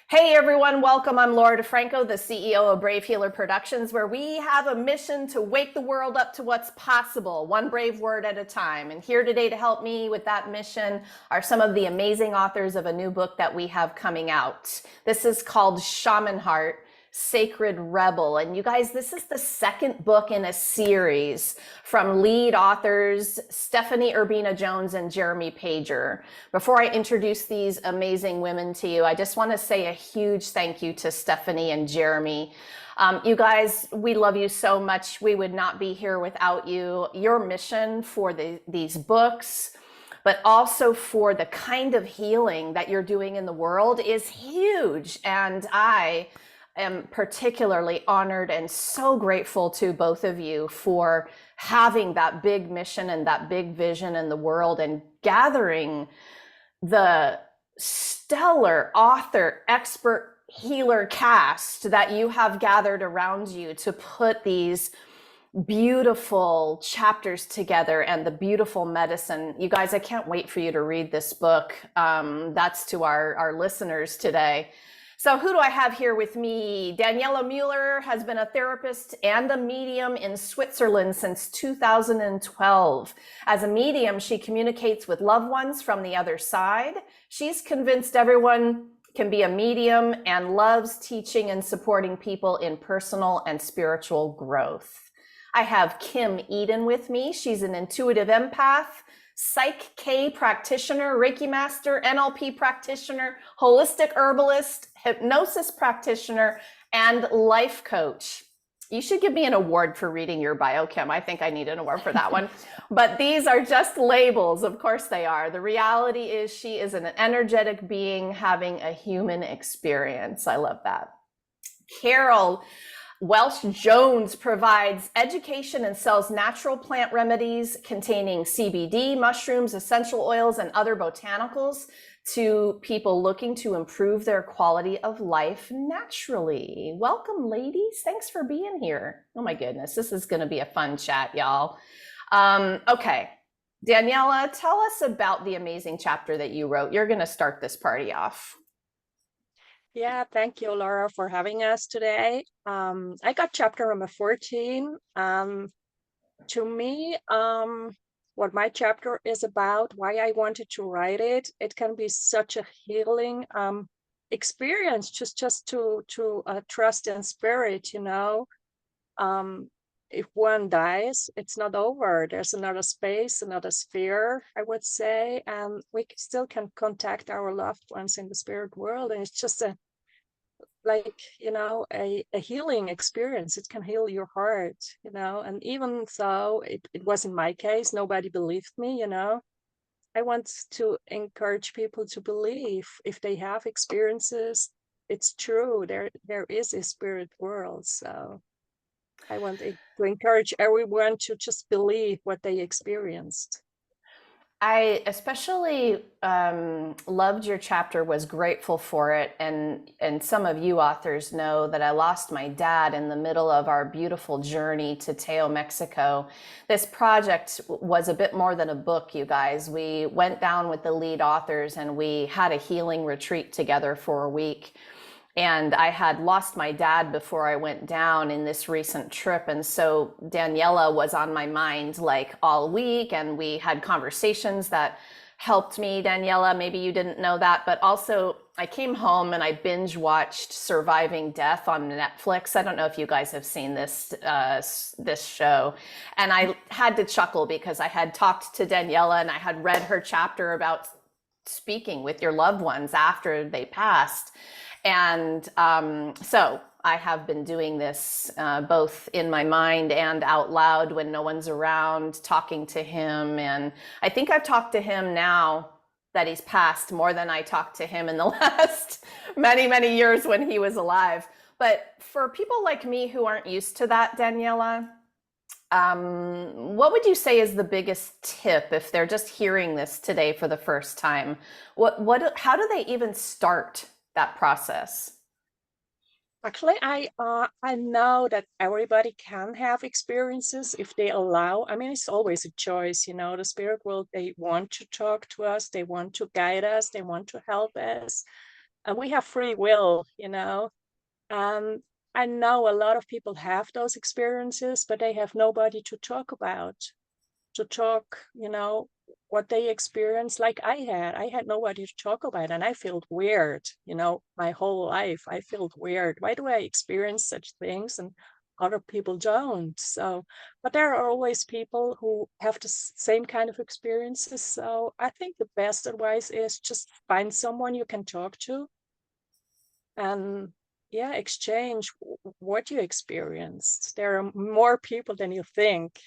Hey everyone, welcome. I'm Laura DeFranco, the CEO of Brave Healer Productions, where we have a mission to wake the world up to what's possible, one brave word at a time. And here today to help me with that mission are some of the amazing authors of a new book that we have coming out. This is called Shaman Heart, Sacred Rebel. And you guys, this is the second book in a series from lead authors Stephanie Urbina Jones and Jeremy Pajer. Before I introduce these amazing women to you, I just want to say a huge thank you to Stephanie and Jeremy. You guys, we love you so much. We would not be here without you. Your mission for these books, but also for the kind of healing that you're doing in the world is huge. And I am particularly honored and so grateful to both of you for having that big mission and that big vision in the world and gathering the stellar author, expert, healer cast that you have gathered around you to put these beautiful chapters together and the beautiful medicine. You guys, I can't wait for you to read this book. That's to our listeners today. So who do I have here with me? Daniela Mueller has been a therapist and a medium in Switzerland since 2012. As a medium, she communicates with loved ones from the other side. She's convinced everyone can be a medium and loves teaching and supporting people in personal and spiritual growth. I have Kim Eden with me. She's an intuitive empath, Psych K practitioner, Reiki master, NLP practitioner, holistic herbalist, hypnosis practitioner, and life coach. You should give me an award for reading your bio, Kim. I think I need an award for that one. But these are just labels. Of course they are. The reality is she is an energetic being having a human experience. I love that. Carol Welsh Jones provides education and sells natural plant remedies containing CBD, mushrooms, essential oils, and other botanicals to people looking to improve their quality of life naturally. Welcome, ladies. Thanks for being here. Oh my goodness, this is going to be a fun chat, y'all. Okay, Daniela, tell us about the amazing chapter that you wrote. You're going to start this party off. Yeah, thank you, Laura, for having us today. I got chapter number 14. To me, what my chapter is about, why I wanted to write it, it can be such a healing experience, just to trust in spirit, you know. If one dies, it's not over. There's another space, another sphere, I would say, and we still can contact our loved ones in the spirit world. And it's just a healing experience. It can heal your heart, you know. And even though it wasn't my case, nobody believed me, you know. I want to encourage people to believe if they have experiences, it's true. There is a spirit world. So I want to encourage everyone to just believe what they experienced. I especially loved your chapter, was grateful for it. And some of you authors know that I lost my dad in the middle of our beautiful journey to Teo, Mexico. This project was a bit more than a book, you guys. We went down with the lead authors and we had a healing retreat together for a week. And I had lost my dad before I went down in this recent trip. And so Daniela was on my mind like all week. And we had conversations that helped me. Daniela, maybe you didn't know that, but also I came home and I binge watched Surviving Death on Netflix. I don't know if you guys have seen this show. And I had to chuckle because I had talked to Daniela and I had read her chapter about speaking with your loved ones after they passed. And so I have been doing this both in my mind and out loud when no one's around, talking to him. And I think I've talked to him now that he's passed more than I talked to him in the last many, many years when he was alive. But for people like me who aren't used to that, Daniela, what would you say is the biggest tip if they're just hearing this today for the first time? How do they even start that process? Actually, I know that everybody can have experiences if they allow. I mean, it's always a choice, you know. The spirit world, they want to talk to us, they want to guide us, they want to help us. and we have free will, you know. Um, I know a lot of people have those experiences, but they have nobody to talk about, to talk, you know, what they experienced like I had. I had nobody to talk about, and I felt weird, you know, my whole life. I felt weird. Why do I experience such things and other people don't? So, but there are always people who have the same kind of experiences. So I think the best advice is just find someone you can talk to and yeah, exchange what you experienced. There are more people than you think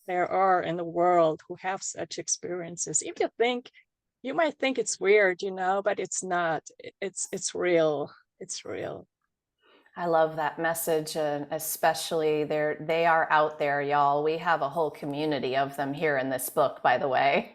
there are in the world who have such experiences. If you think, you might think it's weird, you know, but it's not. It's real. It's real. I love that message, and especially they are out there, y'all. We have a whole community of them here in this book, by the way.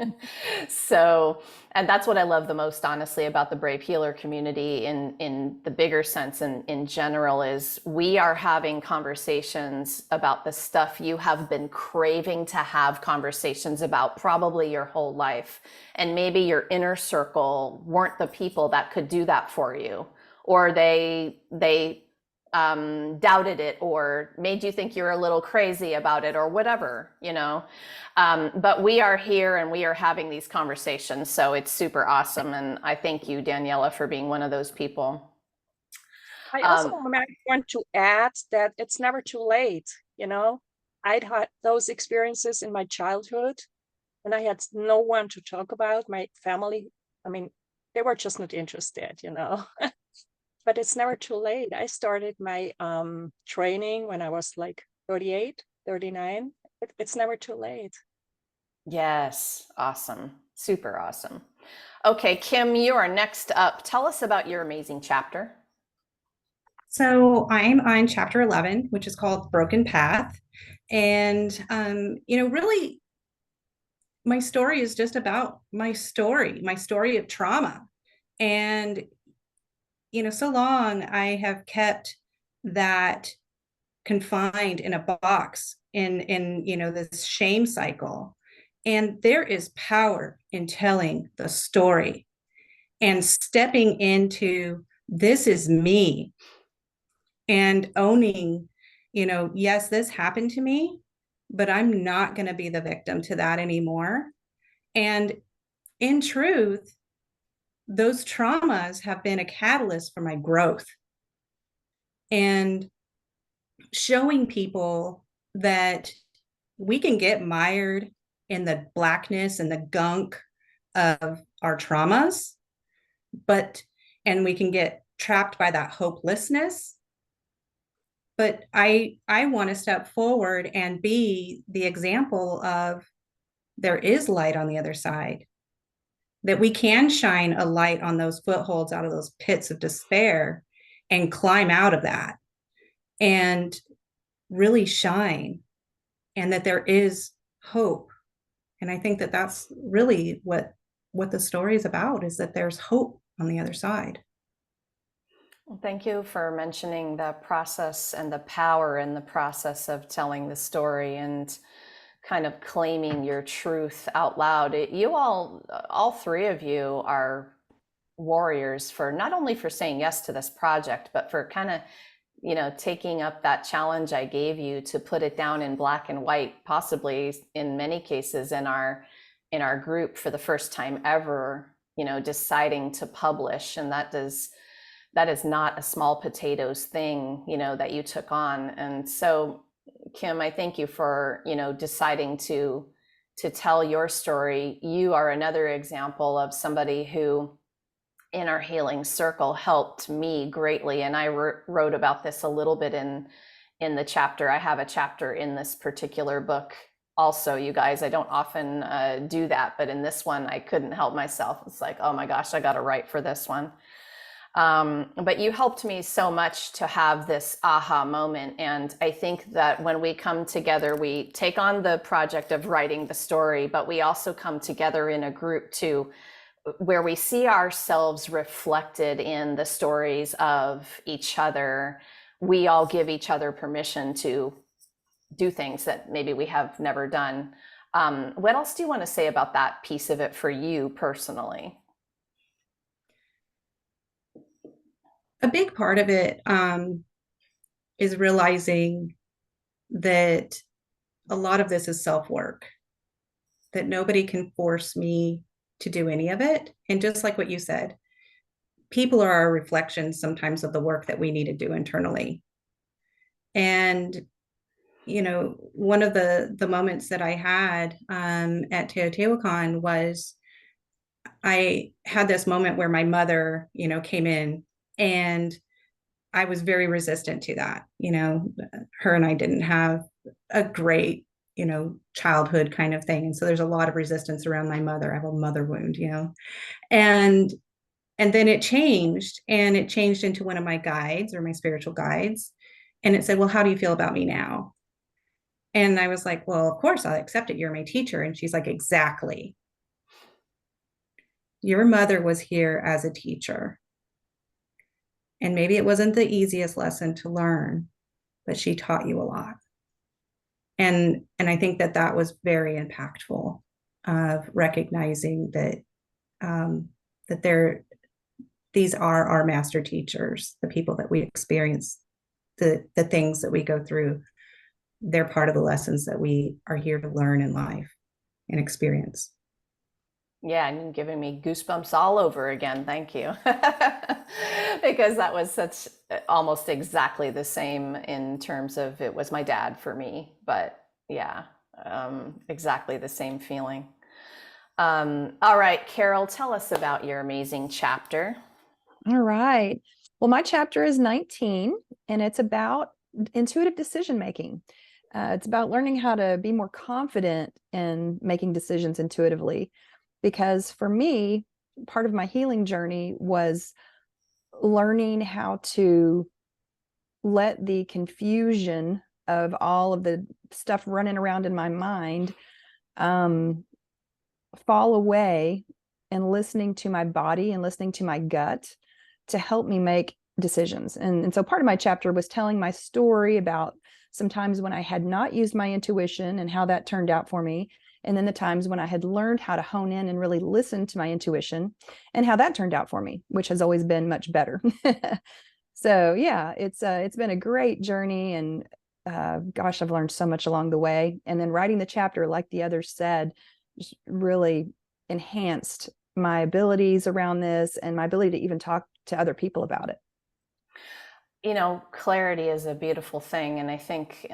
So, and that's what I love the most, honestly, about the Brave Healer community in the bigger sense and in general is we are having conversations about the stuff you have been craving to have conversations about probably your whole life. And maybe your inner circle weren't the people that could do that for you, or they doubted it or made you think you're a little crazy about it or whatever, you know. But we are here and we are having these conversations. So it's super awesome. And I thank you, Daniela, for being one of those people. I also Um, might want to add that it's never too late, you know. I'd had those experiences in my childhood and I had no one to talk about. My family, I mean, they were just not interested, you know. But it's never too late. I started my training when I was like 38, 39. It's never too late. yes, awesome. Super awesome. Okay, Kim, you are next up. Tell us about your amazing chapter. So I'm on chapter 11, which is called Broken Path. And, really, my story is just about my story of trauma. And, so long I have kept that confined in a box in this shame cycle. And there is power in telling the story and stepping into this is me and owning, yes, this happened to me, but I'm not going to be the victim to that anymore. And in truth, those traumas have been a catalyst for my growth and showing people that we can get mired in the blackness and the gunk of our traumas, and we can get trapped by that hopelessness. But I want to step forward and be the example of there is light on the other side, that we can shine a light on those footholds out of those pits of despair and climb out of that and really shine, and that there is hope. And I think that that's really what the story is about, is that there's hope on the other side. Well, thank you for mentioning the process and the power in the process of telling the story and kind of claiming your truth out loud. You all three of you are warriors for not only for saying yes to this project, but for kind of, taking up that challenge I gave you to put it down in black and white, possibly in many cases in our group for the first time ever, deciding to publish. And that is not a small potatoes thing, that you took on. And so, Kim, I thank you for, deciding to tell your story. You are another example of somebody who in our healing circle helped me greatly. And I wrote about this a little bit in the chapter. I have a chapter in this particular book also, you guys. I don't often do that, but in this one I couldn't help myself. It's like, oh my gosh, I got to write for this one. But you helped me so much to have this aha moment. And I think that when we come together, we take on the project of writing the story, but we also come together in a group too, where we see ourselves reflected in the stories of each other. We all give each other permission to do things that maybe we have never done. What else do you want to say about that piece of it for you personally? a big part of it is realizing that a lot of this is self-work, that nobody can force me to do any of it. And just like what you said, people are our reflections sometimes of the work that we need to do internally. And one of the moments that I had at Teotihuacan was I had this moment where my mother, came in, and I was very resistant to that. Her and I didn't have a great, childhood kind of thing. And so there's a lot of resistance around my mother. I have a mother wound, and then it changed, and it changed into one of my guides, or my spiritual guides. And it said, well, how do you feel about me now? And I was like, well, of course I'll accept it. You're my teacher. And she's like, exactly. Your mother was here as a teacher. And maybe it wasn't the easiest lesson to learn, but she taught you a lot. And I think that was very impactful, of recognizing that these are our master teachers, the people that we experience, the things that we go through. They're part of the lessons that we are here to learn in life and experience. Yeah, and you're giving me goosebumps all over again. Thank you. Because that was such almost exactly the same in terms of it was my dad for me. But yeah, exactly the same feeling. All right, Carol, tell us about your amazing chapter. All right. Well, my chapter is 19, and it's about intuitive decision making. It's about learning how to be more confident in making decisions intuitively. Because for me, part of my healing journey was learning how to let the confusion of all of the stuff running around in my mind fall away, and listening to my body and listening to my gut to help me make decisions. And so part of my chapter was telling my story about some times when I had not used my intuition and how that turned out for me. And then the times when I had learned how to hone in and really listen to my intuition and how that turned out for me, which has always been much better. So yeah, it's been a great journey, and gosh, I've learned so much along the way. And then writing the chapter, like the others said, just really enhanced my abilities around this and my ability to even talk to other people about it. Clarity is a beautiful thing. And I think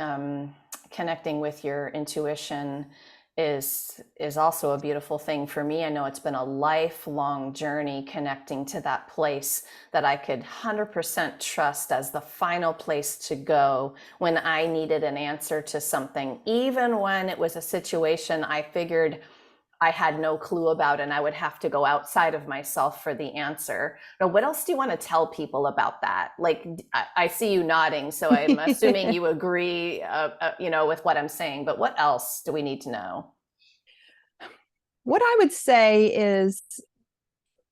connecting with your intuition is also a beautiful thing for me. I know it's been a lifelong journey connecting to that place that I could 100% trust as the final place to go when I needed an answer to something, even when it was a situation I figured I had no clue about and I would have to go outside of myself for the answer. Now, what else do you want to tell people about that? Like, I see you nodding, so I'm assuming you agree, with what I'm saying, but what else do we need to know? What I would say is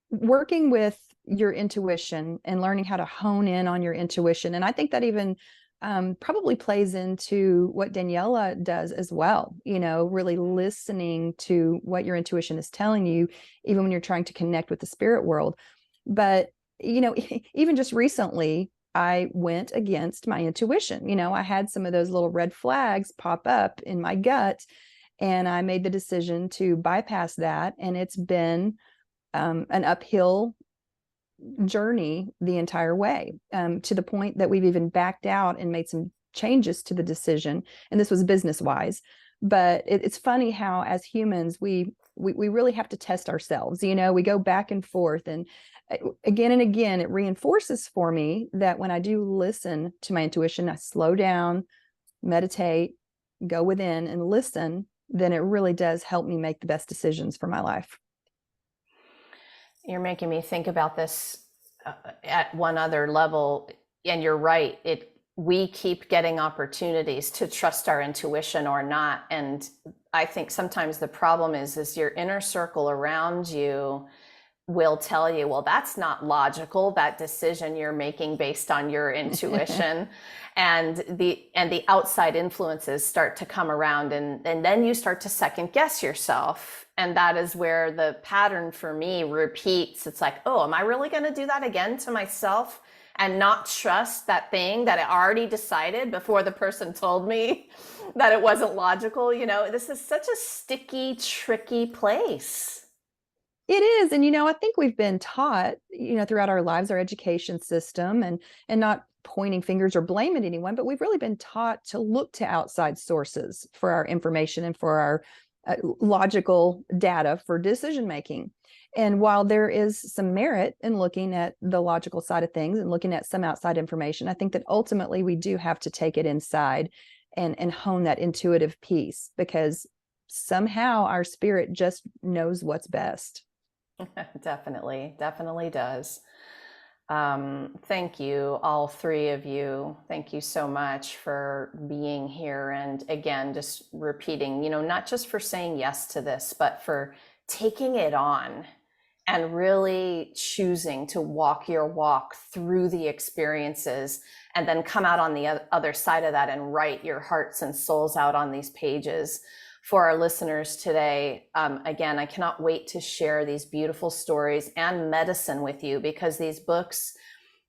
working with your intuition and learning how to hone in on your intuition. And I think that even probably plays into what Daniela does as well, really listening to what your intuition is telling you, even when you're trying to connect with the spirit world. But, even just recently, I went against my intuition. I had some of those little red flags pop up in my gut, and I made the decision to bypass that. And it's been an uphill journey the entire way, to the point that we've even backed out and made some changes to the decision. And this was business wise. But it's funny how, as humans, we really have to test ourselves. We go back and forth, and again and again, it reinforces for me that when I do listen to my intuition, I slow down, meditate, go within and listen, then it really does help me make the best decisions for my life. You're making me think about this at one other level, and you're right. We keep getting opportunities to trust our intuition or not, and I think sometimes the problem is your inner circle around you will tell you, well, that's not logical, that decision you're making based on your intuition. and the outside influences start to come around, and then you start to second guess yourself. And that is where the pattern for me repeats. It's like, oh, am I really going to do that again to myself? and not trust that thing that I already decided before the person told me that it wasn't logical. This is such a sticky, tricky place. It is. And, I think we've been taught, throughout our lives, our education system, and not pointing fingers or blaming anyone, but we've really been taught to look to outside sources for our information and for our logical data for decision making. And while there is some merit in looking at the logical side of things and looking at some outside information, I think that ultimately we do have to take it inside and hone that intuitive piece, because somehow our spirit just knows what's best. Definitely does. Thank you, all three of you. Thank you so much for being here. And again, just repeating, not just for saying yes to this, but for taking it on and really choosing to walk your walk through the experiences and then come out on the other side of that and write your hearts and souls out on these pages. For our listeners today, again, I cannot wait to share these beautiful stories and medicine with you, because these books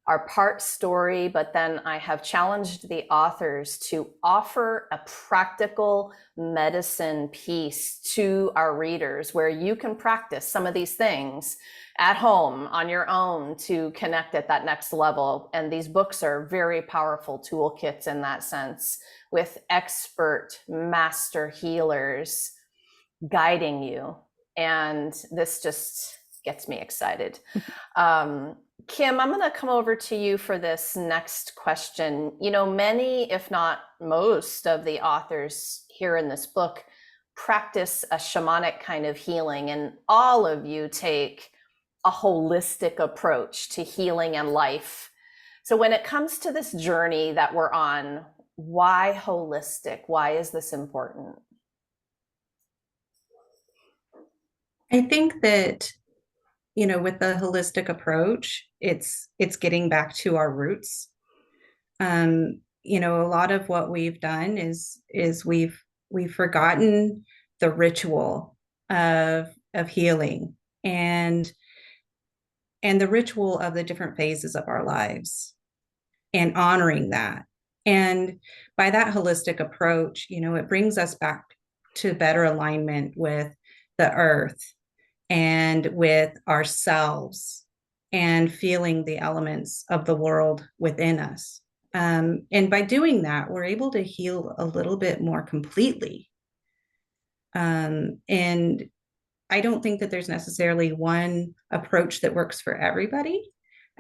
are part story, but then I have challenged the authors to offer a practical medicine piece to our readers where you can practice some of these things at home on your own to connect at that next level. And these books are very powerful toolkits in that sense, with expert master healers guiding you. And this just gets me excited. Kim, I'm going to come over to you for this next question. Many, if not most, of the authors here in this book practice a shamanic kind of healing, and all of you take a holistic approach to healing and life. So when it comes to this journey that we're on, why holistic? Why is this important? I think that, with the holistic approach, it's getting back to our roots. A lot of what we've done is we've forgotten the ritual of healing and the ritual of the different phases of our lives, and honoring that. And by that holistic approach, it brings us back to better alignment with the earth and with ourselves, and feeling the elements of the world within us. And by doing that, we're able to heal a little bit more completely. And I don't think that there's necessarily one approach that works for everybody.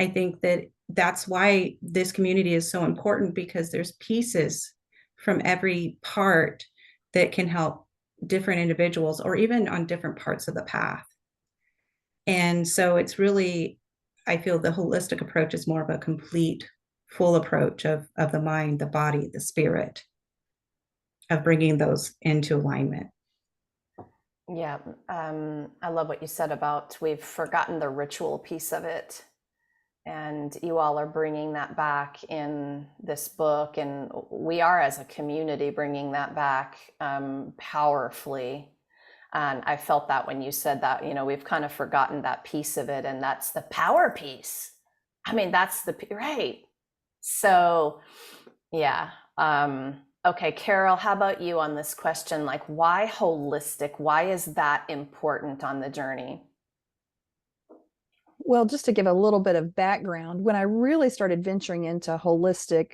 I think that that's why this community is so important, because there's pieces from every part that can help different individuals, or even on different parts of the path. And so it's really, I feel the holistic approach is more of a complete, full approach of the mind, the body, the spirit, of bringing those into alignment. Yeah, I love what you said about we've forgotten the ritual piece of it. And you all are bringing that back in this book. And we are, as a community, bringing that back powerfully. And I felt that when you said that, we've kind of forgotten that piece of it. And that's the power piece. I mean, that's right. So, yeah. Okay, Carol, how about you on this question? Like, why holistic? Why is that important on the journey? Well, just to give a little bit of background, when I really started venturing into holistic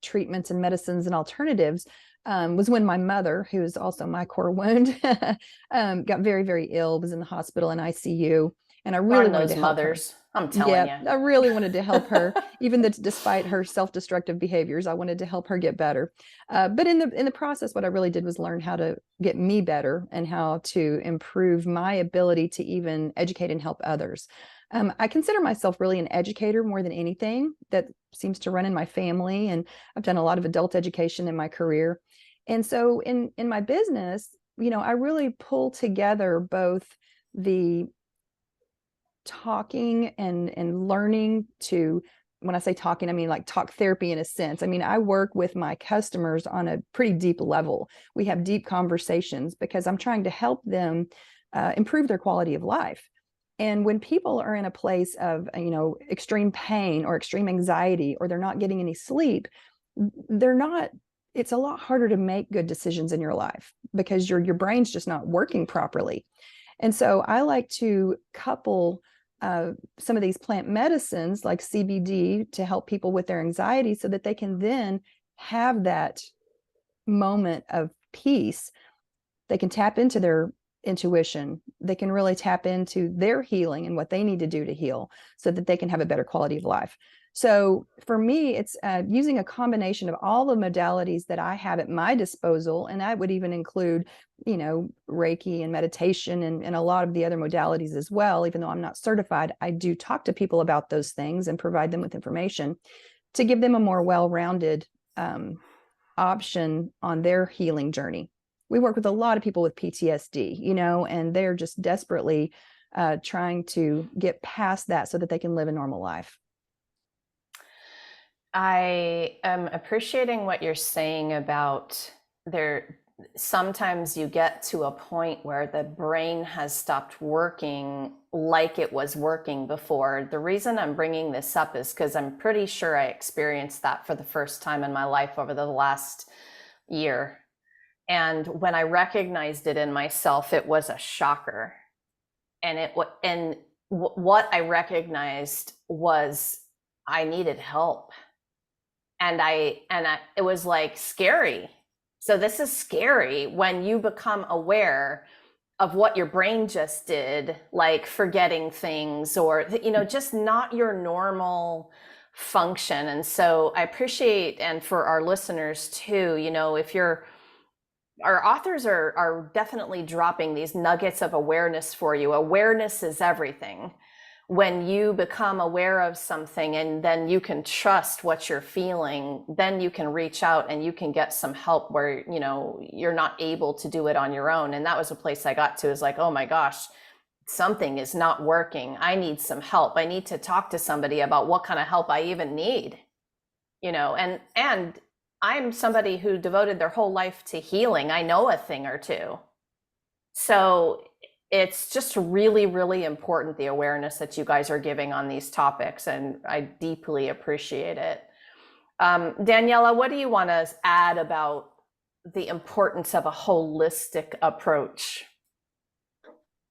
treatments and medicines and alternatives, was when my mother, who is also my core wound, got very, very ill, was in the hospital in ICU. And I really wanted to help mothers. I'm telling you. I really wanted to help her, even though despite her self-destructive behaviors, I wanted to help her get better. But in the process, what I really did was learn how to get me better and how to improve my ability to even educate and help others. I consider myself really an educator more than anything. That seems to run in my family, and I've done a lot of adult education in my career. And so in my business, I really pull together both the talking and learning to, when I say talking, I mean like talk therapy in a sense. I mean, I work with my customers on a pretty deep level. We have deep conversations because I'm trying to help them improve their quality of life. And when people are in a place of, extreme pain or extreme anxiety, or they're not getting any sleep, it's a lot harder to make good decisions in your life because your brain's just not working properly. And so I like to couple some of these plant medicines like CBD to help people with their anxiety so that they can then have that moment of peace. They can tap into their intuition. They can really tap into their healing and what they need to do to heal so that they can have a better quality of life. So for me, it's using a combination of all the modalities that I have at my disposal. And that would even include, Reiki and meditation and a lot of the other modalities as well. Even though I'm not certified, I do talk to people about those things and provide them with information to give them a more well-rounded option on their healing journey. We work with a lot of people with PTSD, and they're just desperately trying to get past that so that they can live a normal life. I am appreciating what you're saying about sometimes you get to a point where the brain has stopped working like it was working before. The reason I'm bringing this up is because I'm pretty sure I experienced that for the first time in my life over the last year. And when I recognized it in myself, it was a shocker. And what I recognized was I needed help. And it was like scary. So this is scary when you become aware of what your brain just did, like forgetting things or, just not your normal function. And so I appreciate, and for our listeners too, our authors are definitely dropping these nuggets of awareness for you. Awareness is everything. When you become aware of something and then you can trust what you're feeling, then you can reach out and you can get some help where, you're not able to do it on your own. And that was a place I got to, is like, oh my gosh, something is not working. I need some help. I need to talk to somebody about what kind of help I even need, and I'm somebody who devoted their whole life to healing. I know a thing or two. So it's just really, really important, the awareness that you guys are giving on these topics, and I deeply appreciate it. Daniela, what do you want to add about the importance of a holistic approach?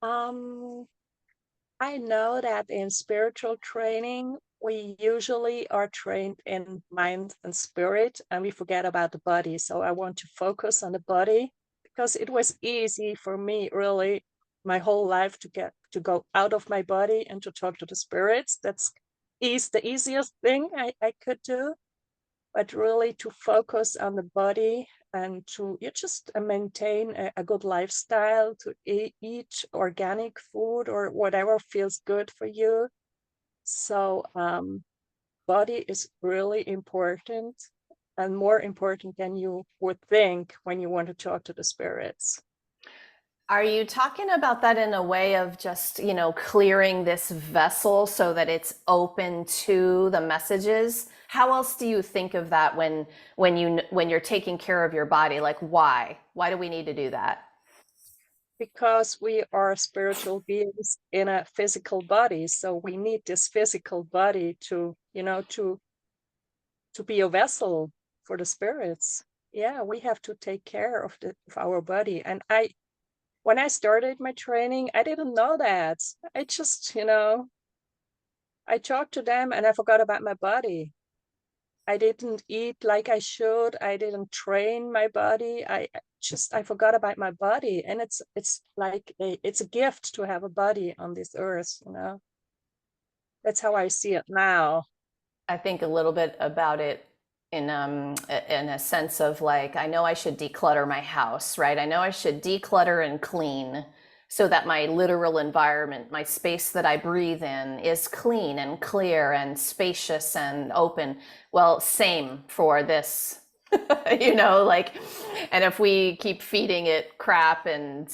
I know that in spiritual training, we usually are trained in mind and spirit, and we forget about the body. So I want to focus on the body because it was easy for me, really, my whole life to go out of my body and to talk to the spirits. That's the easiest thing I could do. But really to focus on the body and to just maintain a good lifestyle, to eat organic food or whatever feels good for you. So body is really important, and more important than you would think when you want to talk to the spirits. Are you talking about that in a way of just, clearing this vessel so that it's open to the messages? How else do you think of that when you're taking care of your body? Like, why? Why do we need to do that? Because we are spiritual beings in a physical body, so we need this physical body to be a vessel for the spirits. Yeah, we have to take care of our body. And when I started my training, I didn't know that. I just, I talked to them and I forgot about my body. I didn't eat like I should. I didn't train my body. I forgot about my body. And it's like it's a gift to have a body on this earth, That's how I see it now. I think a little bit about it in a sense of like, I know I should declutter my house, right? I know I should declutter and clean so that my literal environment, my space that I breathe in, is clean and clear and spacious and open. Well, same for this, and if we keep feeding it crap and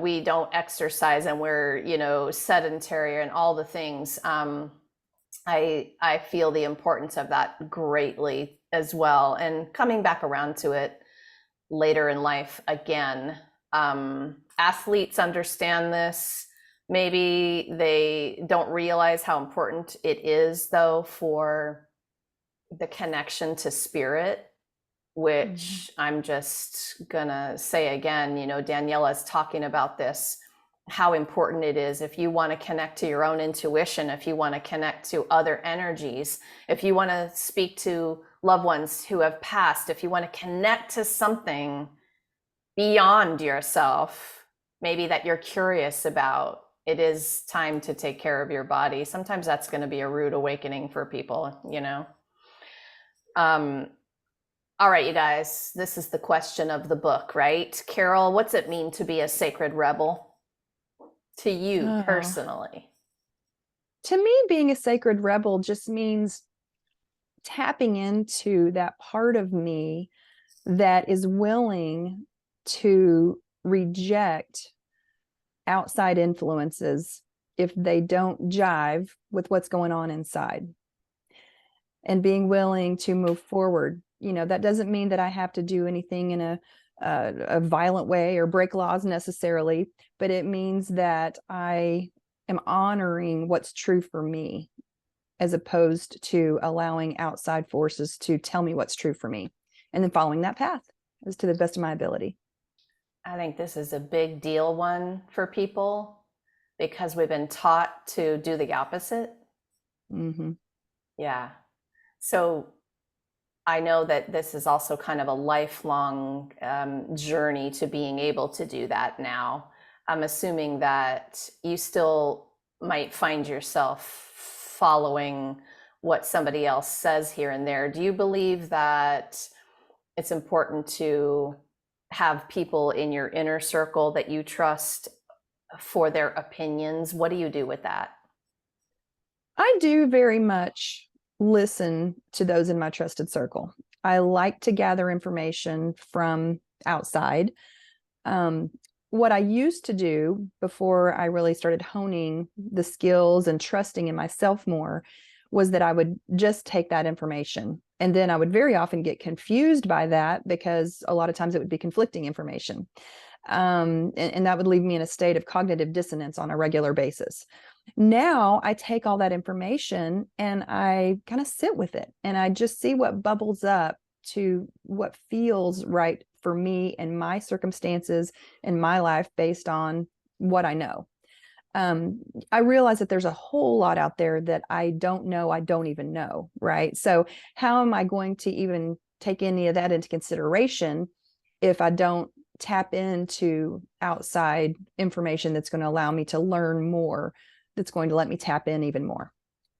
we don't exercise and we're, sedentary and all the things, I feel the importance of that greatly as well. And coming back around to it later in life again, athletes understand this, Maybe they don't realize how important it is, though, for the connection to spirit, which I'm just gonna say again, you know, Daniela's talking about this, how important it is if you want to connect to your own intuition, if you want to connect to other energies, if you want to speak to loved ones who have passed, if you want to connect to something beyond yourself, maybe that you're curious about, it is time to take care of your body. Sometimes that's going to be a rude awakening for people, you know. All right, you guys, this is the question of the book, right? Carol, what's it mean to be a sacred rebel to you Oh. personally? To me, being a sacred rebel just means tapping into that part of me that is willing to reject outside influences if they don't jive with what's going on inside, and being willing to move forward. You know, that doesn't mean that I have to do anything in a violent way or break laws necessarily, but it means that I am honoring what's true for me, as opposed to allowing outside forces to tell me what's true for me, and then following that path as to the best of my ability. I think this is a big deal one for people because we've been taught to do the opposite. Mm-hmm. Yeah. So I know that this is also kind of a lifelong journey to being able to do that now. I'm assuming that you still might find yourself following what somebody else says here and there. Do you believe that it's important to have people in your inner circle that you trust for their opinions? What do you do with that? I do very much listen to those in my trusted circle. I like to gather information from outside. What I used to do before I really started honing the skills and trusting in myself more was that I would just take that information. And then I would very often get confused by that because a lot of times it would be conflicting information. And that would leave me in a state of cognitive dissonance on a regular basis. Now I take all that information and I kind of sit with it and I just see what bubbles up to what feels right for me and my circumstances in my life based on what I know. I realize that there's a whole lot out there that I don't know, I don't even know, right? So how am I going to even take any of that into consideration if I don't tap into outside information that's going to allow me to learn more, that's going to let me tap in even more?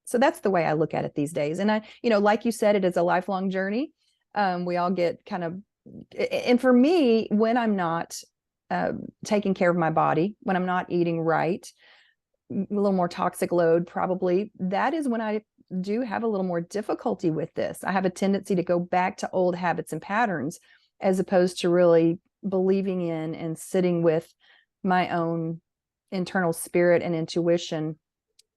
So that's the way I look at it these days. And I, you know, like you said, it is a lifelong journey. We all get kind of, and for me, when I'm not taking care of my body, when I'm not eating right, a little more toxic load probably, that is when I do have a little more difficulty with this. I have a tendency to go back to old habits and patterns as opposed to really believing in and sitting with my own internal spirit and intuition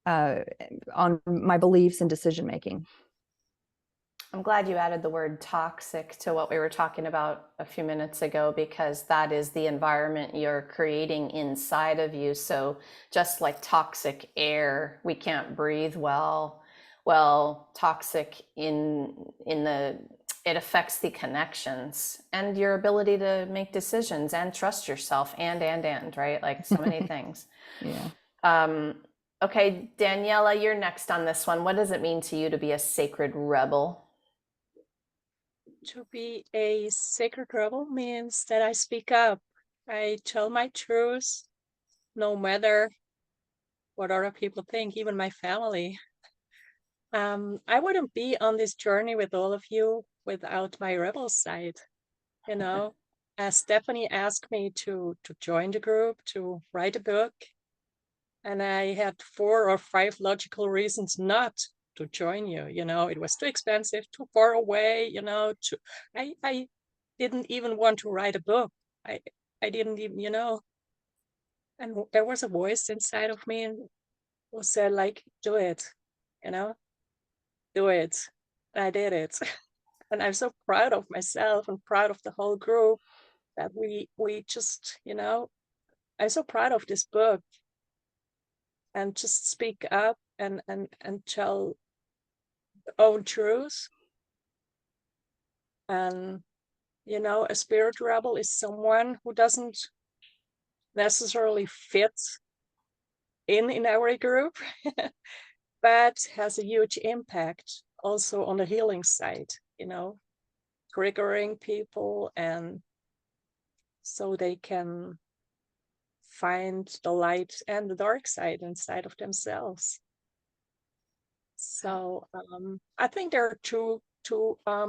on my beliefs and decision making. I'm glad you added the word toxic to what we were talking about a few minutes ago, because that is the environment you're creating inside of you. So just like toxic air, we can't breathe well. Well, toxic it affects the connections and your ability to make decisions and trust yourself and, right? Like so many things. Yeah. Okay, Daniela, you're next on this one. What does it mean to you to be a sacred rebel? To be a sacred rebel means that I speak up. I tell my truth, no matter what other people think, even my family. I wouldn't be on this journey with all of you without my rebel side. You know, as Stephanie asked me to join the group, to write a book, and I had 4 or 5 logical reasons not to join you. You know, it was too expensive, too far away. You know, I didn't even want to write a book. I didn't even, you know. And there was a voice inside of me who said, like, do it, you know, do it. And I did it. And I'm so proud of myself and proud of the whole group that we just, you know, I'm so proud of this book. and just speak up and tell own truth. And a spirit rebel is someone who doesn't necessarily fit in our group, but has a huge impact also on the healing side, triggering people, and so they can find the light and the dark side inside of themselves. So I think there are two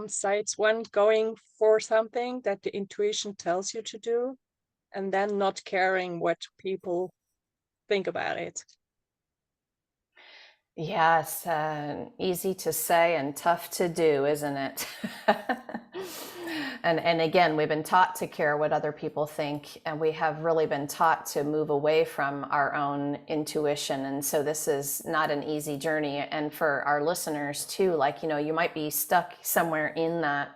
sides. One, going for something that the intuition tells you to do, and then not caring what people think about it. Yes, easy to say and tough to do, isn't it? And again, we've been taught to care what other people think, and we have really been taught to move away from our own intuition. And so this is not an easy journey. And for our listeners too, like, you might be stuck somewhere in that,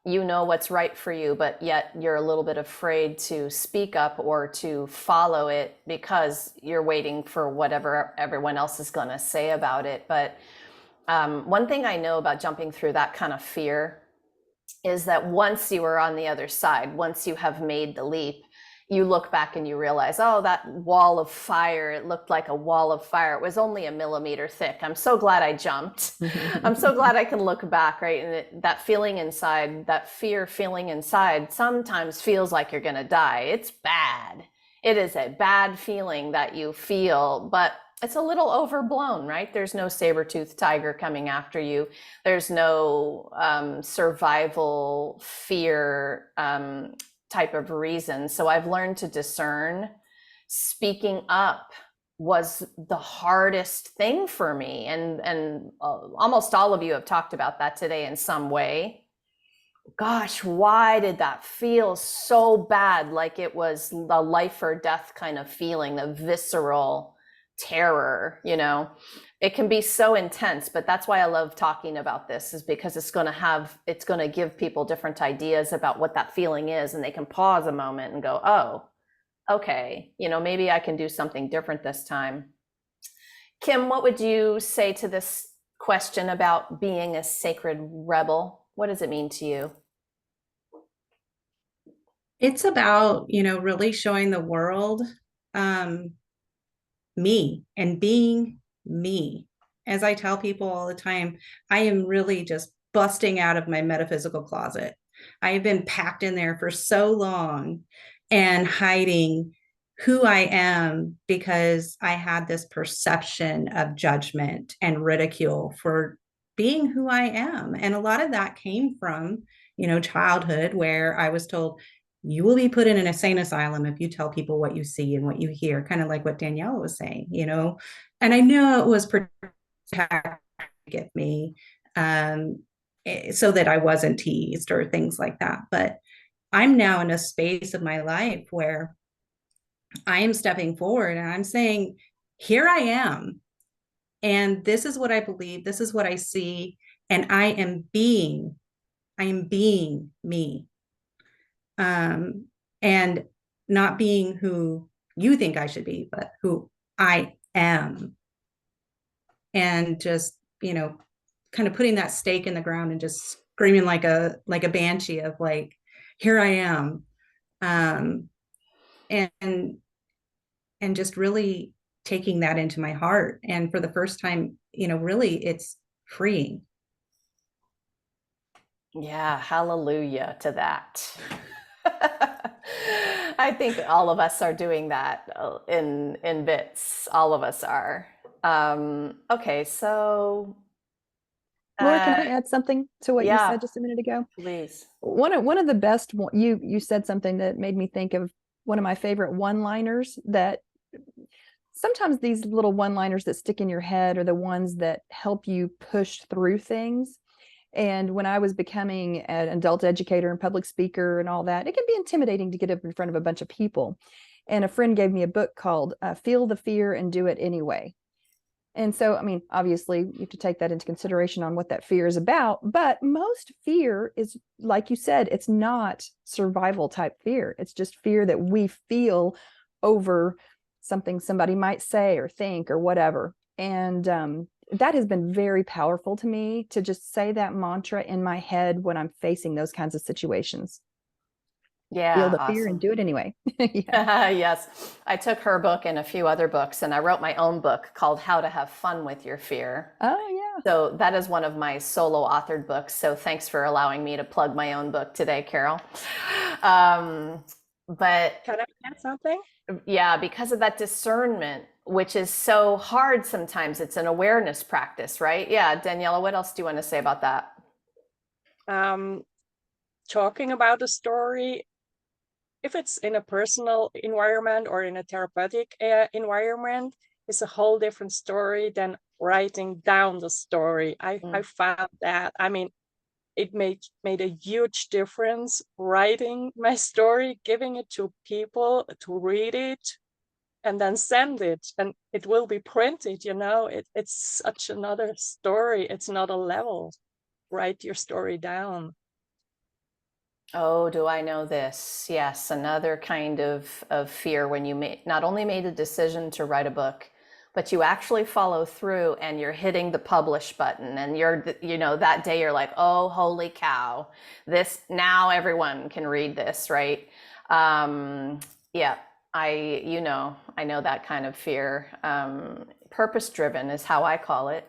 what's right for you, but yet you're a little bit afraid to speak up or to follow it because you're waiting for whatever everyone else is going to say about it. But one thing I know about jumping through that kind of fear is that once you are on the other side, once you have made the leap, you look back and you realize, oh, that wall of fire, it looked like a wall of fire. It was only a millimeter thick. I'm so glad I jumped. I'm so glad I can look back, right? And that feeling inside, that fear feeling inside sometimes feels like you're going to die. It's bad. It is a bad feeling that you feel, but it's a little overblown, right? There's no saber-toothed tiger coming after you. There's no survival fear type of reason. So I've learned to discern. Speaking up was the hardest thing for me. And almost all of you have talked about that today in some way. Gosh, why did that feel so bad? Like it was the life or death kind of feeling, the visceral terror, It can be so intense, but that's why I love talking about this, is because it's going to give people different ideas about what that feeling is, and they can pause a moment and go, oh, okay, maybe I can do something different this time. Kim, what would you say to this question about being a sacred rebel? What does it mean to you? It's about, really showing the world me and being me. As I tell people all the time, I am really just busting out of my metaphysical closet. I have been packed in there for so long and hiding who I am because I had this perception of judgment and ridicule for being who I am. And a lot of that came from, childhood, where I was told, you will be put in an insane asylum if you tell people what you see and what you hear, kind of like what Daniela was saying, and I know it was protected me so that I wasn't teased or things like that. But I'm now in a space of my life where I am stepping forward and I'm saying, here I am. And this is what I believe. This is what I see. And I am being me. And not being who you think I should be, but who I am. And just, kind of putting that stake in the ground and just screaming like a banshee of like, here I am. And just really taking that into my heart. And for the first time, really it's freeing. Yeah, hallelujah to that. I think all of us are doing that in bits. All of us are. Okay, so Laura, can I add something to what you yeah, said just a minute ago? please. One of the best, you said something that made me think of one of my favorite one-liners, that sometimes these little one-liners that stick in your head are the ones that help you push through things. And when I was becoming an adult educator and public speaker and all that, it can be intimidating to get up in front of a bunch of people. And a friend gave me a book called Feel the Fear and Do It Anyway. And so, I mean, obviously you have to take that into consideration on what that fear is about, but most fear is, like you said, it's not survival type fear. It's just fear that we feel over something somebody might say or think or whatever. And that has been very powerful to me, to just say that mantra in my head when I'm facing those kinds of situations. Feel Yeah, the fear and awesome. do it anyway. Yeah. Yes, I took her book and a few other books, and I wrote my own book called How to Have Fun with Your Fear. Oh, yeah. So that is one of my solo authored books. So thanks for allowing me to plug my own book today, Carol. Um, but Can I add something? yeah, because of that discernment, which is so hard sometimes, it's an awareness practice, right? Yeah, Daniela, what else do you want to say about that? Um, Talking about a story, if it's in a personal environment or in a therapeutic environment, it's a whole different story than writing down the story. I found that. I mean, it made a huge difference writing my story, giving it to people to read it, and then send it, and it will be printed. It's such another story. It's not a level. Write your story down. Oh, do I know this? Yes, another kind of fear when you not only made a decision to write a book, but you actually follow through and you're hitting the publish button, and that day you're like, oh, holy cow, this now everyone can read this, right? Yeah, I know that kind of fear. Purpose driven is how I call it.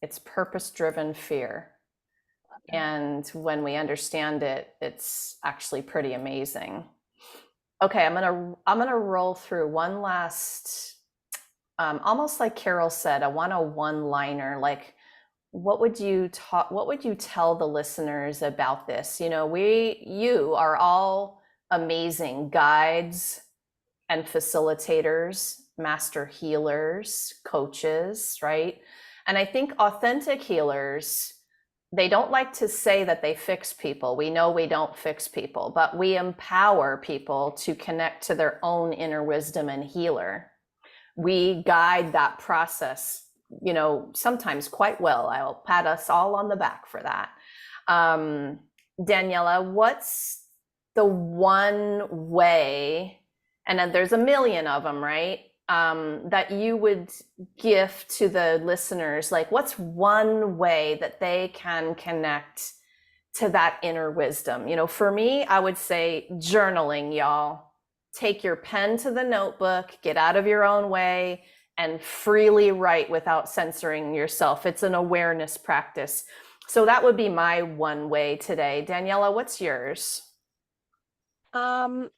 It's purpose driven fear. And when we understand it, it's actually pretty amazing. Okay, I'm gonna roll through one last, almost like Carol said, I want a one-liner. Like, what would you tell the listeners about this? You are all amazing guides and facilitators, master healers, coaches, right? And I think authentic healers, they don't like to say that they fix people. We know we don't fix people, but we empower people to connect to their own inner wisdom and healer. We guide that process, sometimes quite well. I'll pat us all on the back for that. Daniela, what's the one way, and then there's a million of them, right? That you would gift to the listeners? Like, what's one way that they can connect to that inner wisdom? For me, I would say journaling, y'all. Take your pen to the notebook, get out of your own way, and freely write without censoring yourself. It's an awareness practice. So that would be my one way today. Daniela, what's yours? I'm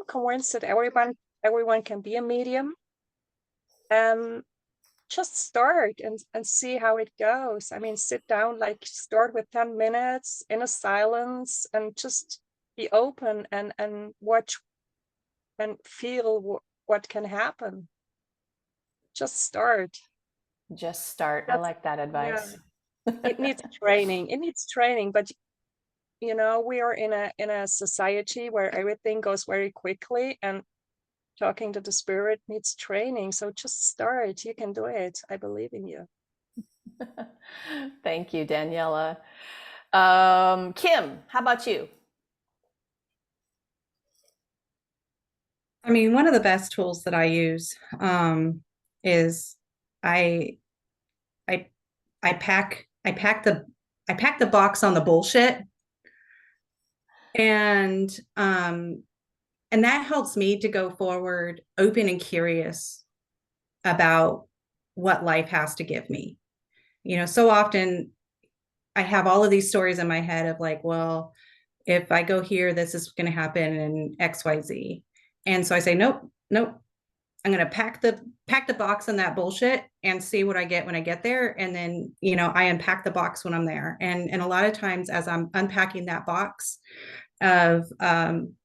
convinced that everyone can be a medium. Just start and see how it goes. I mean, sit down, like start with 10 minutes in a silence and just be open and watch and feel what can happen. Just start. Just start. I like that advice. Yeah. It needs training. It needs training, but we are in a society where everything goes very quickly, and talking to the spirit needs training. So just start. You can do it. I believe in you. Thank you, Daniela. Kim, how about you? I mean, one of the best tools that I use is I I I pack the box on the bullshit, and that helps me to go forward open and curious about what life has to give me. So often I have all of these stories in my head of like, well, if I go here, this is going to happen in XYZ. And so I say, nope, nope. I'm going to pack the box on that bullshit and see what I get when I get there. And then, I unpack the box when I'm there. And a lot of times as I'm unpacking that box of, and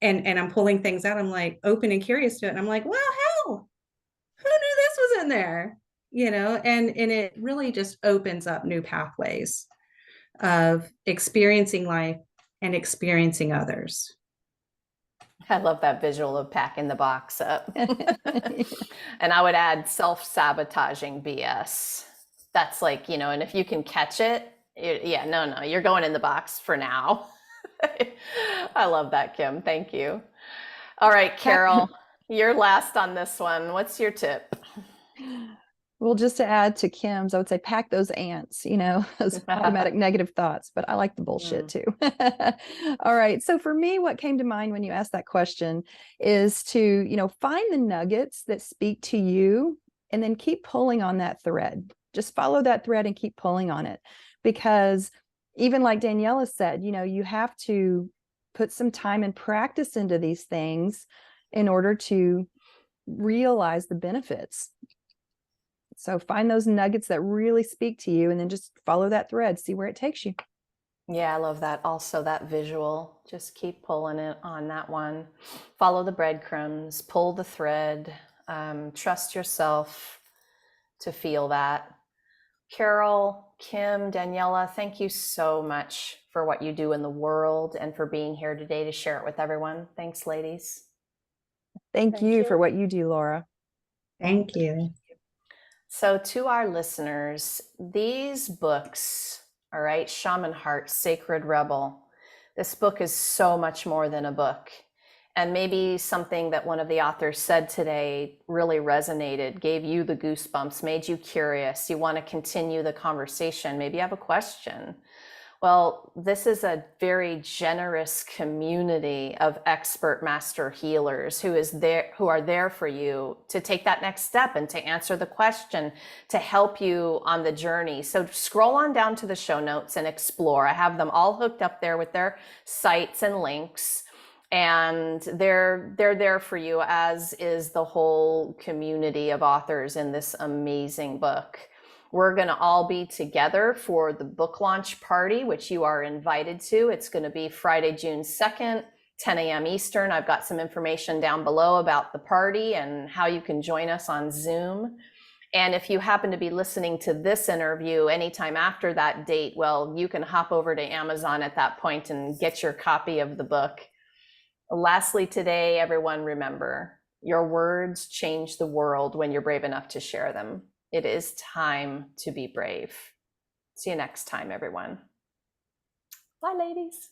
I'm pulling things out, I'm like open and curious to it. And I'm like, well, hell, who knew this was in there? And it really just opens up new pathways of experiencing life and experiencing others. I love that visual of packing the box up. And I would add self-sabotaging BS. That's like, and if you can catch it, no, you're going in the box for now. I love that, Kim. Thank you. All right, Carol. You're last on this one. What's your tip? Well, just to add to Kim's, I would say pack those ants, those automatic negative thoughts, but I like the bullshit too. All right. So for me, what came to mind when you asked that question is to, find the nuggets that speak to you and then keep pulling on that thread. Just follow that thread and keep pulling on it. Because even like Daniela said, you have to put some time and practice into these things in order to realize the benefits. So find those nuggets that really speak to you and then just follow that thread, see where it takes you. Yeah, I love that. Also, that visual, just keep pulling it on that one. Follow the breadcrumbs, pull the thread, trust yourself to feel that. Carol, Kim, Daniela, thank you so much for what you do in the world and for being here today to share it with everyone. Thanks, ladies. Thank you for what you do, Laura. Thank you. So to our listeners, these books, all right, Shaman Heart, Sacred Rebel, this book is so much more than a book. And maybe something that one of the authors said today really resonated, gave you the goosebumps, made you curious. You want to continue the conversation. Maybe you have a question. Well, this is a very generous community of expert master healers who are there for you to take that next step and to answer the question, to help you on the journey. So scroll on down to the show notes and explore. I have them all hooked up there with their sites and links. And they're there for you, as is the whole community of authors in this amazing book. We're going to all be together for the book launch party, which you are invited to. It's going to be Friday, June 2nd, 10 a.m. Eastern. I've got some information down below about the party and how you can join us on Zoom. And if you happen to be listening to this interview anytime after that date, well, you can hop over to Amazon at that point and get your copy of the book. Lastly, today, everyone, remember, your words change the world when you're brave enough to share them. It is time to be brave. See you next time, everyone. Bye, ladies.